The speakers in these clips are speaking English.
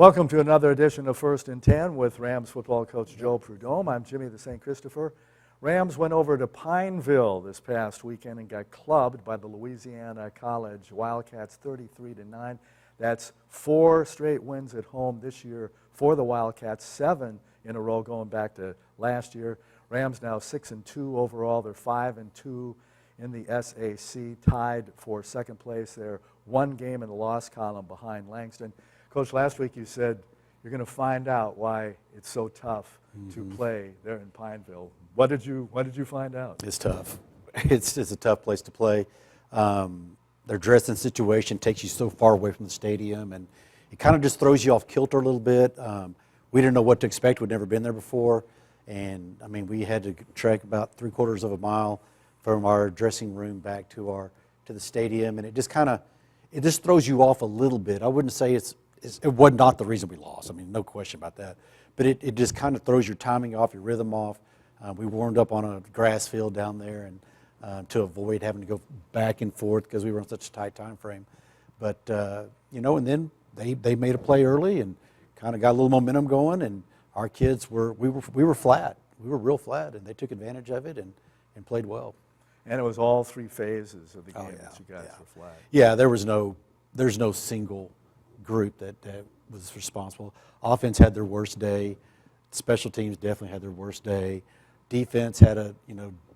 Welcome to another edition of First and 10 with Rams football coach Joe Prud'homme. I'm Jimmy the St. Christopher. Rams went over to Pineville this past weekend and got clubbed by the Louisiana College Wildcats 33-9. That's 4 straight wins at home this year for the Wildcats, 7 in a row going back to last year. Rams now 6-2 overall. They're 5-2 in the SAC, tied for second place. They're 1 game in the loss column behind Langston. Coach, last week you said you're going to find out why it's so tough to play there in Pineville. What did you find out? It's tough. It's a tough place to play. Their dressing situation takes you so far away from the stadium, and it kind of just throws you off kilter a little bit. We didn't know what to expect. We'd never been there before, and I mean, we had to trek about 3/4 of a mile from our dressing room back to the stadium, and it just throws you off a little bit. I wouldn't say it was not the reason we lost. I mean, no question about that. But it just kind of throws your timing off, your rhythm off. We warmed up on a grass field down there and to avoid having to go back and forth because we were on such a tight time frame. But, and then they made a play early and kind of got a little momentum going, and our kids we were flat. We were real flat, and they took advantage of it and played well. And it was all 3 phases of the game that you guys were flat. Yeah, there's no single group that was responsible. Offense had their worst day. Special teams definitely had their worst day. Defense had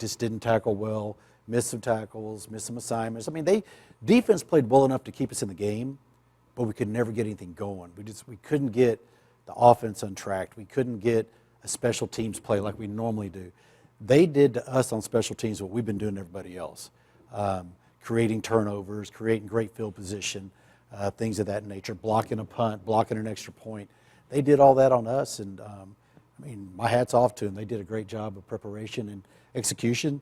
just didn't tackle well, missed some tackles, missed some assignments. I mean, defense played well enough to keep us in the game, but we could never get anything going. We couldn't get the offense untracked. We couldn't get a special teams play like we normally do. They did to us on special teams what we've been doing to everybody else, creating turnovers, creating great field position, things of that nature, blocking a punt, blocking an extra point. They did all that on us, and my hat's off to them. They did a great job of preparation and execution.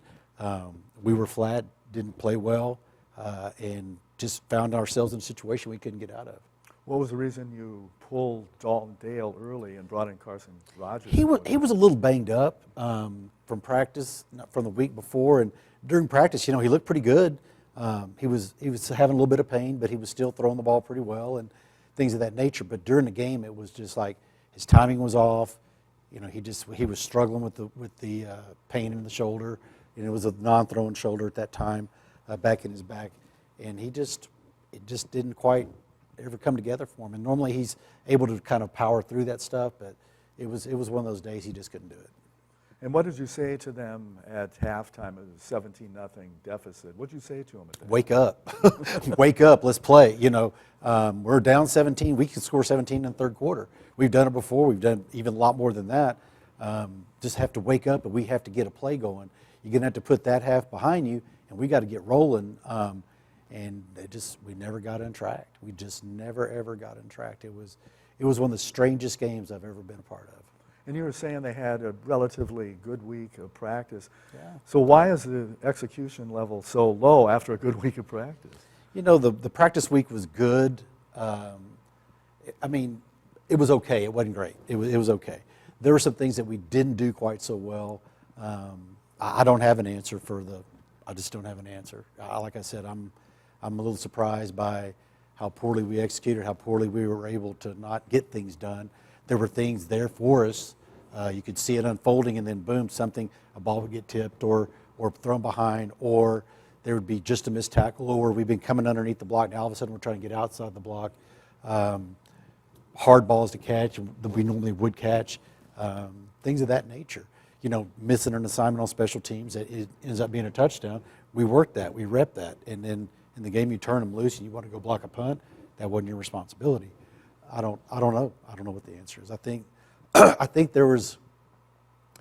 We were flat, didn't play well, and just found ourselves in a situation we couldn't get out of. What was the reason you pulled Dalton Dale early and brought in Carson Rogers? He was a little banged up from practice, from the week before, and during practice, he looked pretty good. He was having a little bit of pain, but he was still throwing the ball pretty well and things of that nature. But during the game, it was just like his timing was off. He was struggling with the pain in the shoulder. It was a non-throwing shoulder at that time, back in his back, and it just didn't quite ever come together for him. And normally he's able to kind of power through that stuff, but it was one of those days he just couldn't do it. And what did you say to them at halftime? It was a 17-0 deficit. What did you say to them at that? Wake up. Wake up. Let's play. We're down 17. We can score 17 in the third quarter. We've done it before. We've done even a lot more than that. Just have to wake up, and we have to get a play going. You're going to have to put that half behind you, and we got to get rolling. And we never got untracked. We just never, ever got untracked. It was one of the strangest games I've ever been a part of. And you were saying they had a relatively good week of practice. Yeah. So why is the execution level so low after a good week of practice? The practice week was good. It was okay. It wasn't great. It was okay. There were some things that we didn't do quite so well. I don't have an answer I just don't have an answer. Like I said, I'm a little surprised by how poorly we executed, how poorly we were able to not get things done. There were things there for us. You could see it unfolding, and then boom, a ball would get tipped or thrown behind, or there would be just a missed tackle, or we've been coming underneath the block. Now all of a sudden we're trying to get outside the block. Hard balls to catch that we normally would catch. Things of that nature. Missing an assignment on special teams that it ends up being a touchdown. We worked that, we repped that, and then in the game you turn them loose and you want to go block a punt. That wasn't your responsibility. I don't know. I don't know what the answer is. I think there was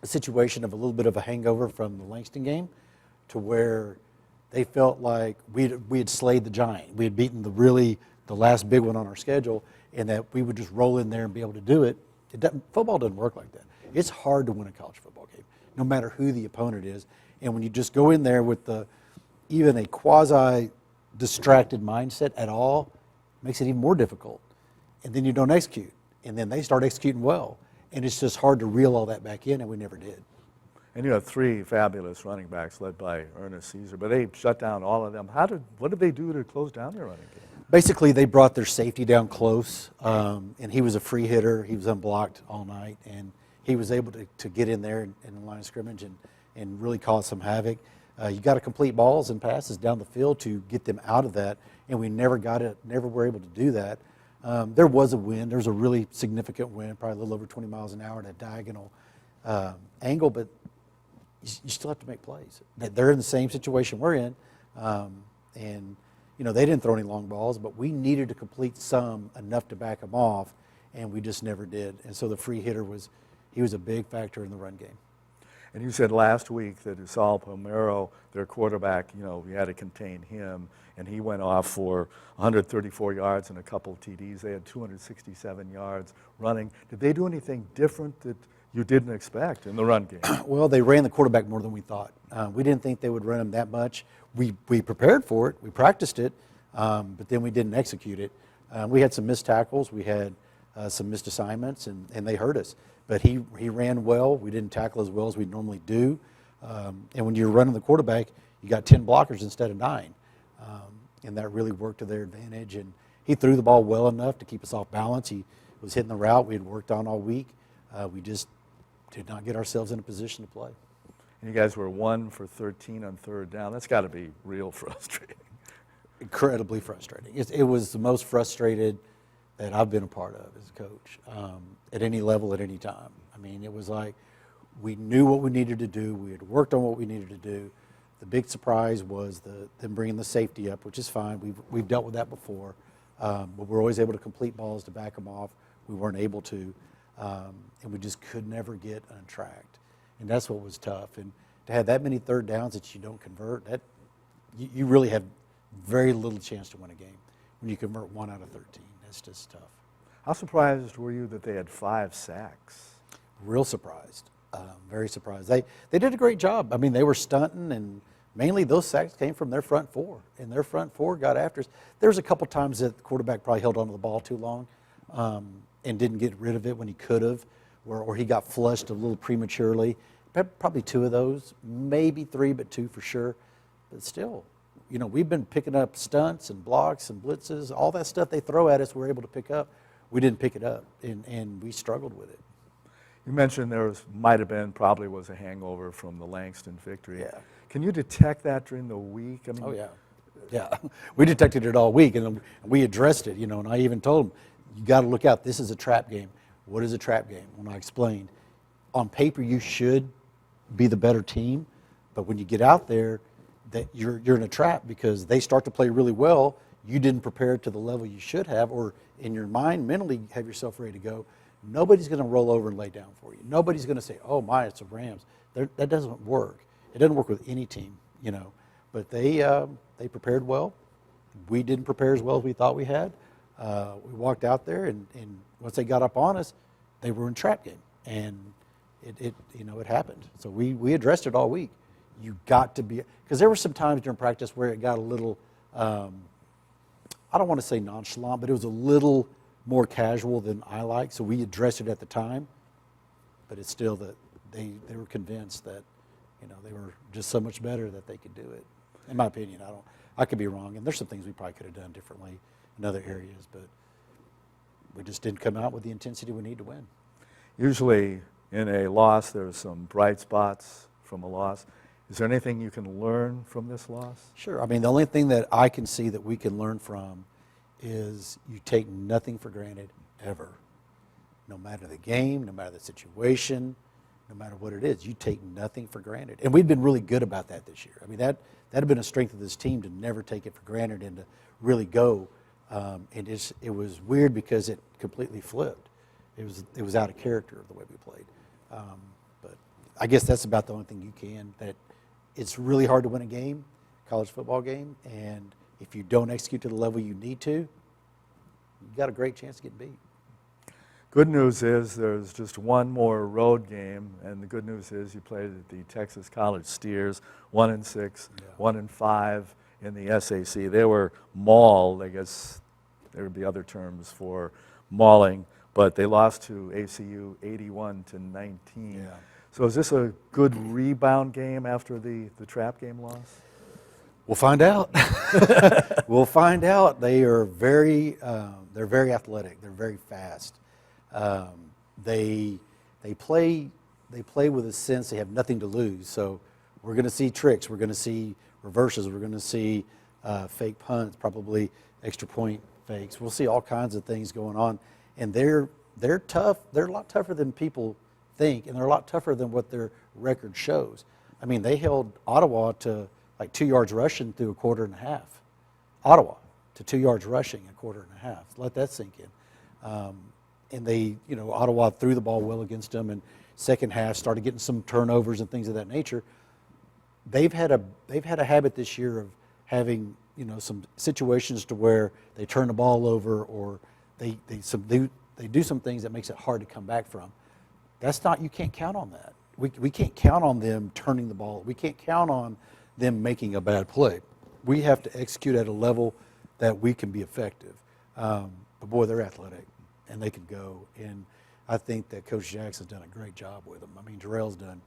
a situation of a little bit of a hangover from the Langston game, to where they felt like we had slayed the giant. We had beaten the last big one on our schedule, and that we would just roll in there and be able to do it. Football doesn't work like that. It's hard to win a college football game, no matter who the opponent is. And when you just go in there with even a quasi-distracted mindset at all, it makes it even more difficult. And then you don't execute, and then they start executing well, and it's just hard to reel all that back in, and we never did. And you have 3 fabulous running backs led by Ernest Caesar, but they shut down all of them. What did they do to close down their running game? Basically, they brought their safety down close, and he was a free hitter. He was unblocked all night, and he was able to get in there in the line of scrimmage and really cause some havoc. You got to complete balls and passes down the field to get them out of that, and we never were able to do that. There was a wind. There was a really significant wind, probably a little over 20 miles an hour at a diagonal angle, but you still have to make plays. They're in the same situation we're in, and they didn't throw any long balls, but we needed to complete some enough to back them off, and we just never did. And so the free hitter was a big factor in the run game. And you said last week that Usal Pomero, their quarterback, we had to contain him, and he went off for 134 yards and a couple of TDs. They had 267 yards running. Did they do anything different that you didn't expect in the run game? Well, they ran the quarterback more than we thought. We didn't think they would run him that much. We prepared for it. We practiced it, but then we didn't execute it. We had some missed tackles. We had some missed assignments, and they hurt us. But he ran well. We didn't tackle as well as we normally do. And when you're running the quarterback, you got 10 blockers instead of 9. And that really worked to their advantage. And he threw the ball well enough to keep us off balance. He was hitting the route we had worked on all week. We just did not get ourselves in a position to play. And you guys were 1 for 13 on third down. That's got to be real frustrating. Incredibly frustrating. It was the most frustrated that I've been a part of as a coach, at any level, at any time. I mean, it was like we knew what we needed to do. We had worked on what we needed to do. The big surprise was them bringing the safety up, which is fine. We've dealt with that before. But we're always able to complete balls to back them off. We weren't able to, and we just could never get untracked. And that's what was tough. And to have that many third downs that you don't convert, you really have very little chance to win a game when you convert 1 out of 13. That's just tough. How surprised were you that they had 5 sacks? Real surprised, very surprised. They did a great job. I mean, they were stunting, and mainly those sacks came from their front four, and their front four got after us. There was a couple times that the quarterback probably held onto the ball too long and didn't get rid of it when he could have, or he got flushed a little prematurely. Probably 2 of those, maybe 3, but 2 for sure. But still, we've been picking up stunts and blocks and blitzes, all that stuff they throw at us, we're able to pick up. We didn't pick it up, and we struggled with it. You mentioned probably was a hangover from the Langston victory. Yeah. Can you detect that during the week? I mean, Oh, yeah. Yeah. We detected it all week, and we addressed it, and I even told them, you got to look out. This is a trap game. What is a trap game? When I explained, on paper, you should be the better team, but when you get out there, that you're in a trap because they start to play really well. You didn't prepare to the level you should have, or in your mind, mentally have yourself ready to go. Nobody's going to roll over and lay down for you. Nobody's going to say, oh my, it's the Rams. That doesn't work. It doesn't work with any team, But they prepared well. We didn't prepare as well as we thought we had. We walked out there, and once they got up on us, they were in trap game, and it happened. So we addressed it all week. You got to be, because there were some times during practice where it got a little, I don't want to say nonchalant, but it was a little more casual than I like. So we addressed it at the time, but it's still that they were convinced that they were just so much better that they could do it. In my opinion, I could be wrong, and there's some things we probably could have done differently in other areas, but we just didn't come out with the intensity we need to win. Usually in a loss, there's some bright spots from a loss. Is there anything you can learn from this loss? Sure. I mean, the only thing that I can see that we can learn from is you take nothing for granted ever. No matter the game, no matter the situation, no matter what it is, you take nothing for granted. And we've been really good about that this year. I mean, that had been a strength of this team, to never take it for granted and to really go. And it was weird because it completely flipped. It was out of character the way we played. But I guess that's about the only thing you can. That it's really hard to win a game, college football game, and if you don't execute to the level you need to, you've got a great chance to get beat. Good news is there's just one more road game, and the good news is you played at the Texas College Steers, 1-6, 1-5 in the SAC. They were mauled. I guess there would be other terms for mauling, but they lost to ACU 81-19. Yeah. So is this a good rebound game after the trap game loss? We'll find out. We'll find out. They're very athletic. They're very fast. They play with a sense they have nothing to lose. So we're going to see tricks. We're going to see reverses. We're going to see fake punts, probably extra point fakes. We'll see all kinds of things going on. And they're tough. They're a lot tougher than people think, and they're a lot tougher than what their record shows. I mean, they held Ottawa to like 2 yards rushing through a quarter and a half. Ottawa to 2 yards rushing a quarter and a half. Let that sink in. And they, Ottawa threw the ball well against them, and second half started getting some turnovers and things of that nature. They've had a habit this year of having some situations to where they turn the ball over, or they do some things that makes it hard to come back from. You can't count on that. We can't count on them turning the ball. We can't count on them making a bad play. We have to execute at a level that we can be effective. But boy, they're athletic, and they can go. And I think that Coach Jackson's done a great job with them. I mean, Jarrell's done.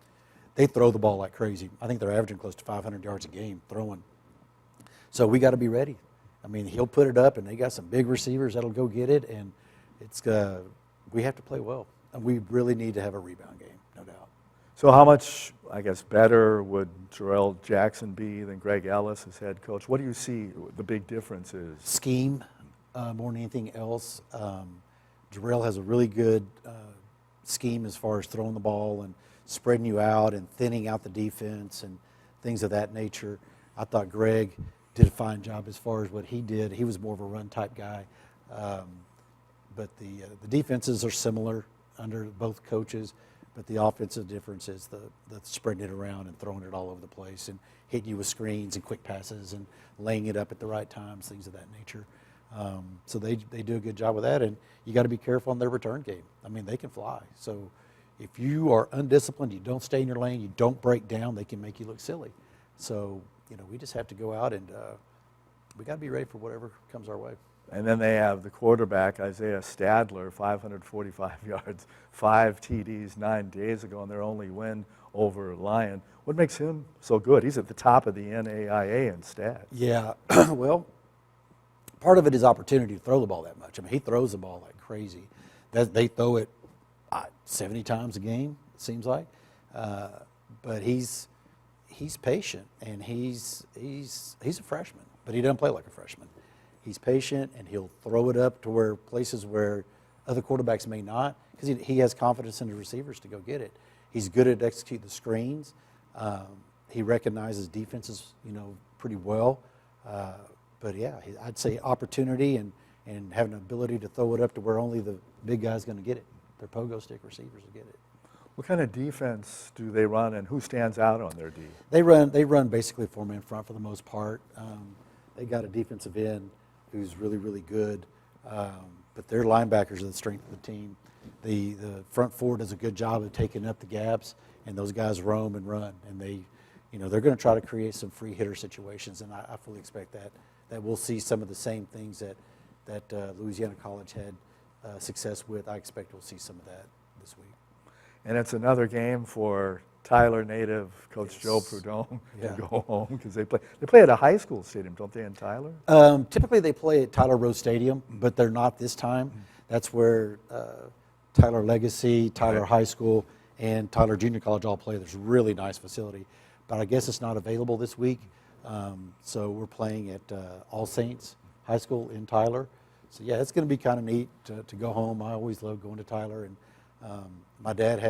They throw the ball like crazy. I think they're averaging close to 500 yards a game throwing. So we got to be ready. I mean, he'll put it up, and they got some big receivers that'll go get it, and we have to play well. And we really need to have a rebound game, no doubt. So how much, I guess, better would Jarrell Jackson be than Greg Ellis as head coach? What do you see the big difference is? Scheme more than anything else. Jarrell has a really good scheme as far as throwing the ball and spreading you out and thinning out the defense and things of that nature. I thought Greg did a fine job as far as what he did. He was more of a run-type guy. But the defenses are similar under both coaches, but the offensive difference is the spreading it around and throwing it all over the place and hitting you with screens and quick passes and laying it up at the right times, things of that nature. So they do a good job with that, and you got to be careful on their return game. I mean, they can fly. So if you are undisciplined, you don't stay in your lane, you don't break down, they can make you look silly. So, we just have to go out and we got to be ready for whatever comes our way. And then they have the quarterback, Isaiah Stadler, 545 yards, 5 TDs 9 days ago, and their only win over Lyon. What makes him so good? He's at the top of the NAIA in stats. Yeah, well, part of it is opportunity to throw the ball that much. I mean, he throws the ball like crazy. They throw it 70 times a game, it seems like. But he's patient, and he's a freshman, but he doesn't play like a freshman. He's patient, and he'll throw it up to where places where other quarterbacks may not, because he has confidence in the receivers to go get it. He's good at executing the screens. He recognizes defenses, pretty well. But yeah, I'd say opportunity and having an ability to throw it up to where only the big guy's going to get it. Their pogo stick receivers will get it. What kind of defense do they run, and who stands out on their D? They run basically 4-man front for the most part. They got a defensive end who's really, really good. But their linebackers are the strength of the team. The front four does a good job of taking up the gaps, and those guys roam and run. And they're going to try to create some free hitter situations, and I fully expect that we'll see some of the same things that Louisiana College had success with. I expect we'll see some of that this week. And it's another game for Tyler native Coach Yes. Joe Prud'homme Yeah. to go home, because they play at a high school stadium, don't they, in Tyler? Typically they play at Tyler Rose Stadium, but they're not this time. That's where Tyler Legacy, Tyler Right. High School, and Tyler Junior College all play. There's a really nice facility, but I guess it's not available this week. So we're playing at All Saints High School in Tyler. So yeah, it's going to be kind of neat to go home. I always love going to Tyler, and my dad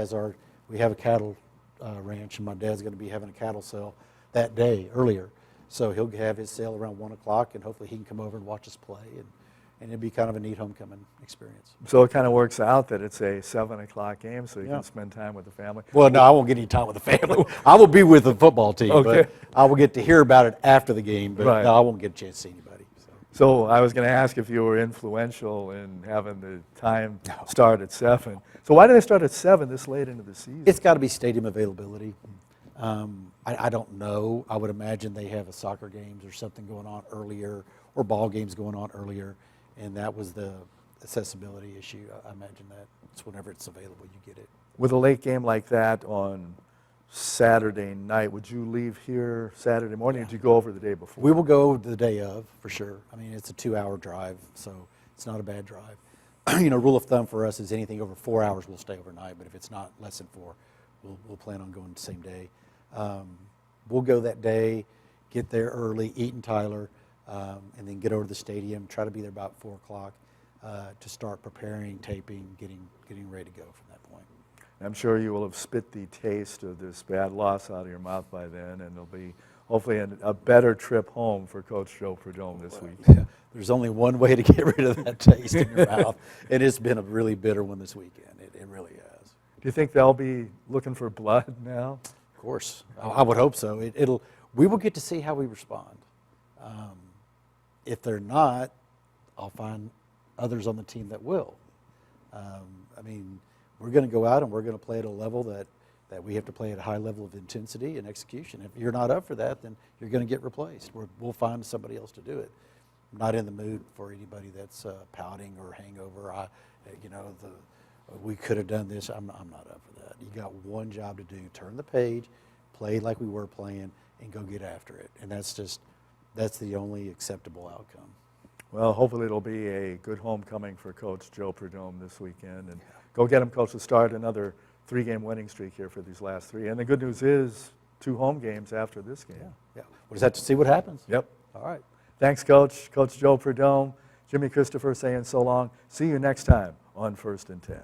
we have a cattle ranch, and my dad's going to be having a cattle sale that day earlier. So he'll have his sale around 1 o'clock, and hopefully he can come over and watch us play, and it'll be kind of a neat homecoming experience. So it kind of works out that it's a 7 o'clock game, so you Yeah. can spend time with the family. Well, no, I won't get any time with the family. I will be with the football team, Okay. but I will get to hear about it after the game, but Right. no, I won't get a chance to see anybody. So I was going to ask if you were influential in having the time start at 7. So why did they start at 7 this late into the season? It's got to be stadium availability. I don't know. I would imagine they have a soccer games or something going on earlier, or ball games going on earlier, and that was the accessibility issue. I imagine that it's whenever it's available, you get it. With a late game like that on Saturday night. Would you leave here Saturday morning, or did you go over the day before? We will go the day of, for sure. I mean, it's a 2-hour drive, so it's not a bad drive. You know, rule of thumb for us is anything over 4 hours, we'll stay overnight, but if it's not less than 4, we'll plan on going the same day. We'll go that day, get there early, eat in Tyler, and then get over to the stadium, try to be there about 4 o'clock to start preparing, taping, getting ready to go from that point. I'm sure you will have spit the taste of this bad loss out of your mouth by then, and it'll be hopefully a better trip home for Coach Joe Prud'homme this week. Yeah, there's only one way to get rid of that taste in your mouth, and it's been a really bitter one this weekend. It really has. Do you think they'll be looking for blood now? Of course, I would hope so. We will get to see how we respond. If they're not, I'll find others on the team that will. I mean, we're going to go out and we're going to play at a level that we have to play at a high level of intensity and execution. If you're not up for that, then you're going to get replaced. We'll find somebody else to do it. I'm not in the mood for anybody that's pouting or hangover. We could have done this. I'm not up for that. You got one job to do: turn the page, play like we were playing, and go get after it. And that's the only acceptable outcome. Well, hopefully it'll be a good homecoming for Coach Joe Prud'homme this weekend. And go get him, Coach, to start another 3-game winning streak here for these last 3. And the good news is 2 home games after this game. Yeah. We'll just have to see what happens. Yep. All right. Thanks, Coach. Coach Joe Prud'homme. Jimmy Christopher saying so long. See you next time on 1st and 10.